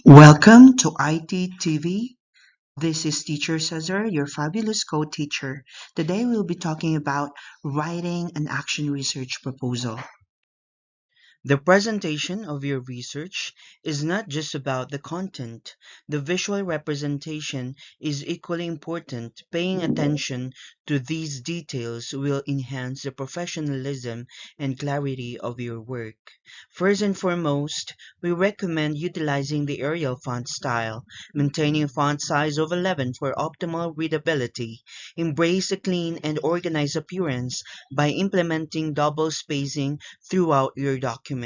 Welcome to IT TV. This is Teacher Cesar, your fabulous co-teacher. Today we'll be talking about writing an action research proposal. The presentation of your research is not just about the content. The visual representation is equally important. Paying attention to these details will enhance the professionalism and clarity of your work. First and foremost, we recommend utilizing the Arial font style, maintaining a font size of 11 for optimal readability. Embrace a clean and organized appearance by implementing double spacing throughout your document.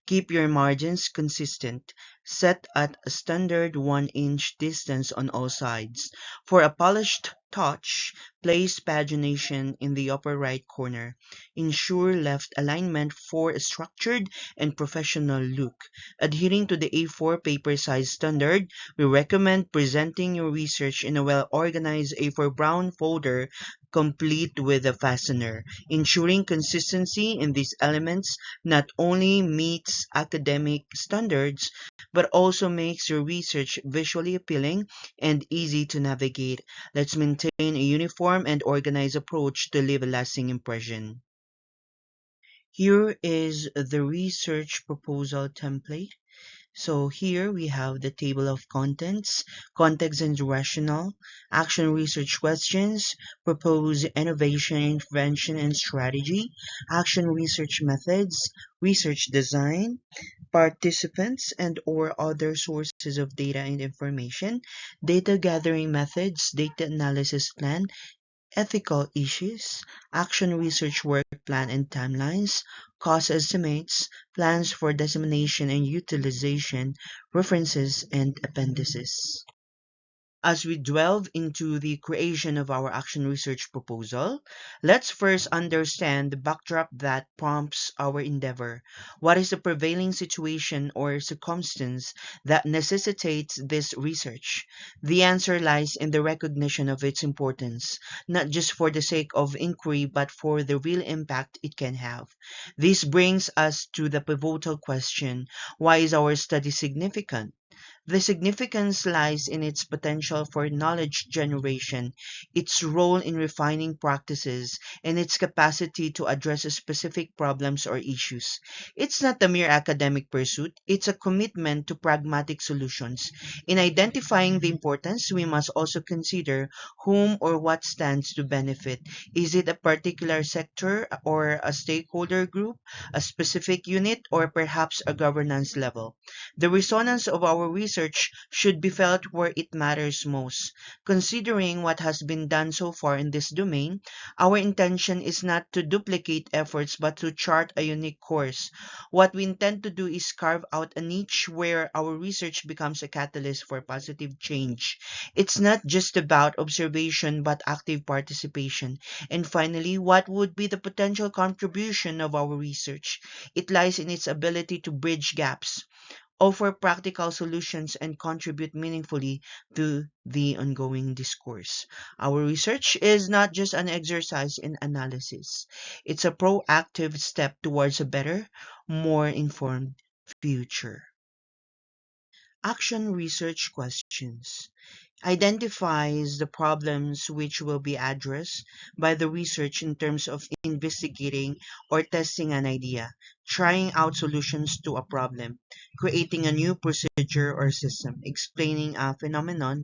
Keep your margins consistent. Set at a standard 1-inch distance on all sides. For a polished touch, place pagination in the upper right corner. Ensure left alignment for a structured and professional look. Adhering to the A4 paper size standard, we recommend presenting your research in a well-organized A4 brown folder complete with a fastener. Ensuring consistency in these elements not only meets academic standards but also makes your research visually appealing and easy to navigate. Let's maintain a uniform and organized approach to leave a lasting impression. Here is the research proposal template. So here we have the table of contents, context and rationale, action research questions, proposed innovation, intervention and strategy, action research methods, research design, participants and or other sources of data and information, data gathering methods, data analysis plan, ethical issues, action research work plan and timelines, cost estimates, plans for dissemination and utilization, references, and appendices. As we delve into the creation of our action research proposal, let's first understand the backdrop that prompts our endeavor. What is the prevailing situation or circumstance that necessitates this research? The answer lies in the recognition of its importance, not just for the sake of inquiry but for the real impact it can have. This brings us to the pivotal question: why is our study significant? The significance lies in its potential for knowledge generation, its role in refining practices, and its capacity to address specific problems or issues. It's not a mere academic pursuit, it's a commitment to pragmatic solutions. In identifying the importance, we must also consider whom or what stands to benefit. Is it a particular sector or a stakeholder group, a specific unit, or perhaps a governance level? The resonance of our research should be felt where it matters most. Considering what has been done so far in this domain, our intention is not to duplicate efforts but to chart a unique course. What we intend to do is carve out a niche where our research becomes a catalyst for positive change. It's not just about observation but active participation. And finally, what would be the potential contribution of our research? It lies in its ability to bridge gaps, offer practical solutions, and contribute meaningfully to the ongoing discourse. Our research is not just an exercise in analysis, it's a proactive step towards a better, more informed future. Action research questions identifies the problems which will be addressed by the research in terms of investigating or testing an idea, trying out solutions to a problem, creating a new procedure or system, explaining a phenomenon,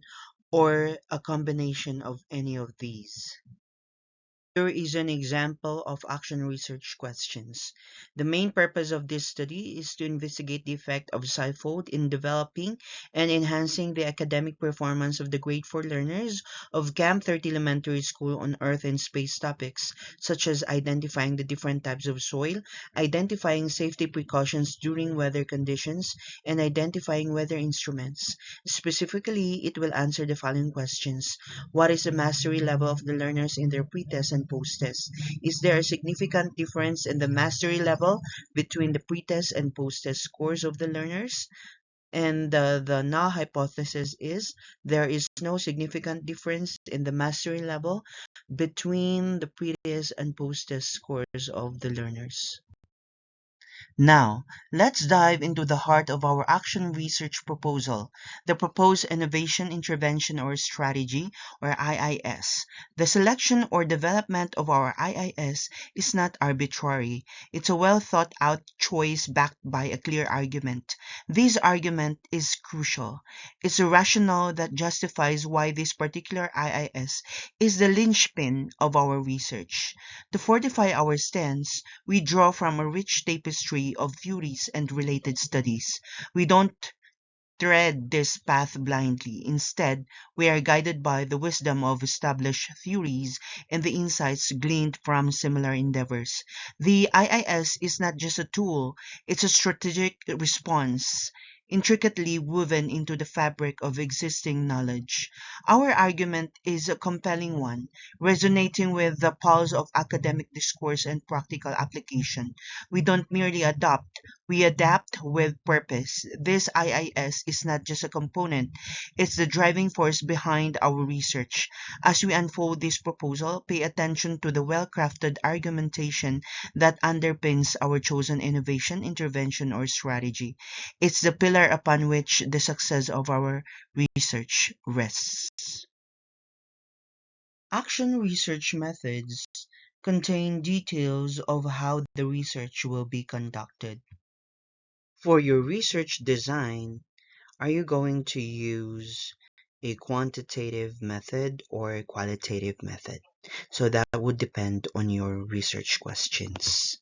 or a combination of any of these. Here is an example of action research questions. The main purpose of this study is to investigate the effect of SciFold in developing and enhancing the academic performance of the grade 4 learners of Camp 30 Elementary School on Earth and space topics, such as identifying the different types of soil, identifying safety precautions during weather conditions, and identifying weather instruments. Specifically, it will answer the following questions. What is the mastery level of the learners in their pretest and post-test? Is there a significant difference in the mastery level between the pretest and post-test scores of the learners? And the null hypothesis is there is no significant difference in the mastery level between the pretest and post-test scores of the learners. Now, let's dive into the heart of our action research proposal, the proposed innovation intervention or strategy, or IIS. The selection or development of our IIS is not arbitrary. It's a well thought out choice backed by a clear argument. This argument is crucial. It's a rationale that justifies why this particular IIS is the linchpin of our research. To fortify our stance, we draw from a rich tapestry of theories and related studies. We don't tread this path blindly. Instead, we are guided by the wisdom of established theories and the insights gleaned from similar endeavors. The IIS is not just a tool, it's a strategic response, intricately woven into the fabric of existing knowledge. Our argument is a compelling one, resonating with the pulse of academic discourse and practical application. We don't merely adopt, we adapt with purpose. This IIS is not just a component, it's the driving force behind our research. As we unfold this proposal, pay attention to the well crafted argumentation that underpins our chosen innovation, intervention, or strategy. It's the pillar upon which the success of our research rests. Action research methods contain details of how the research will be conducted. For your research design, are you going to use a quantitative method or a qualitative method? So that would depend on your research questions.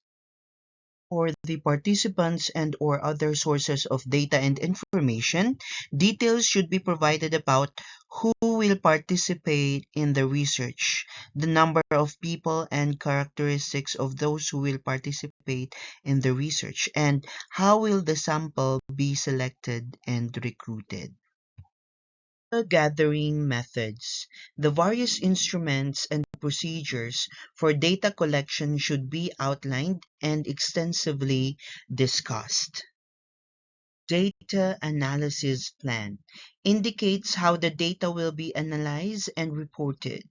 For the participants and or other sources of data and information, details should be provided about who will participate in the research, the number of people and characteristics of those who will participate in the research, and how will the sample be selected and recruited. Gathering methods. The various instruments and procedures for data collection should be outlined and extensively discussed. Data analysis plan indicates how the data will be analyzed and reported.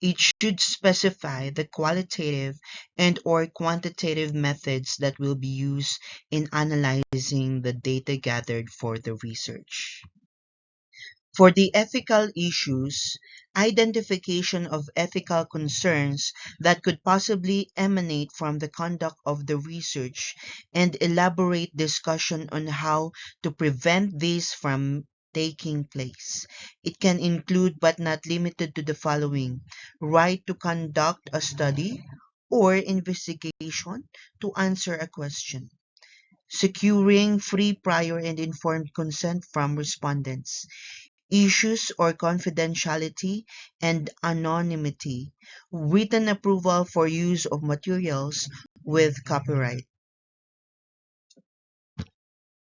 It should specify the qualitative and or quantitative methods that will be used in analyzing the data gathered for the research. For the ethical issues, identification of ethical concerns that could possibly emanate from the conduct of the research and elaborate discussion on how to prevent these from taking place. It can include but not limited to the following: right to conduct a study or investigation, to answer a question, securing free, prior, and informed consent from respondents, issues or confidentiality and anonymity, written approval for use of materials with copyright.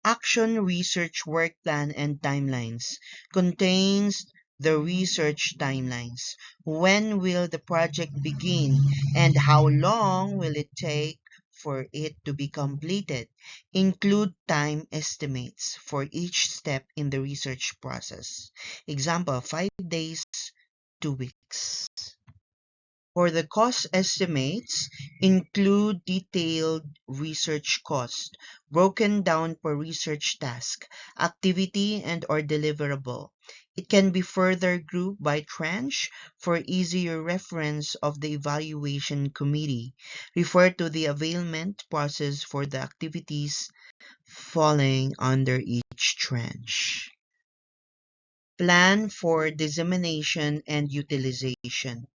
Action research work plan and timelines contains the research timelines. When will the project begin and how long will it take for it to be completed? Include time estimates for each step in the research process. Example, 5 days, 2 weeks. For the cost estimates, include detailed research cost, broken down per research task, activity, and or deliverable. It can be further grouped by tranche for easier reference of the evaluation committee. Refer to the availment process for the activities falling under each tranche. Plan for dissemination and utilization.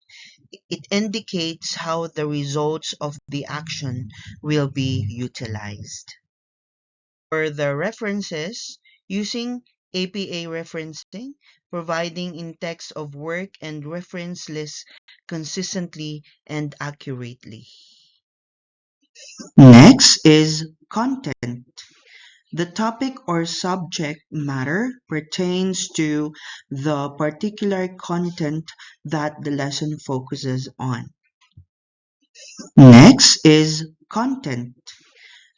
It indicates how the results of the action will be utilized. For the references, using APA referencing, providing in text of work and reference lists consistently and accurately. Next is content. The topic or subject matter pertains to the particular content that the lesson focuses on. Next is content.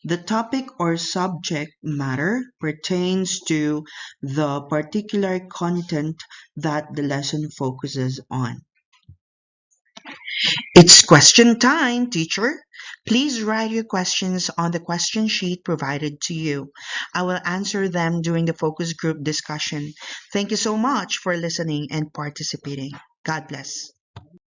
The topic or subject matter pertains to the particular content that the lesson focuses on. It's question time, teacher. Please write your questions on the question sheet provided to you. I will answer them during the focus group discussion. Thank you so much for listening and participating. God bless.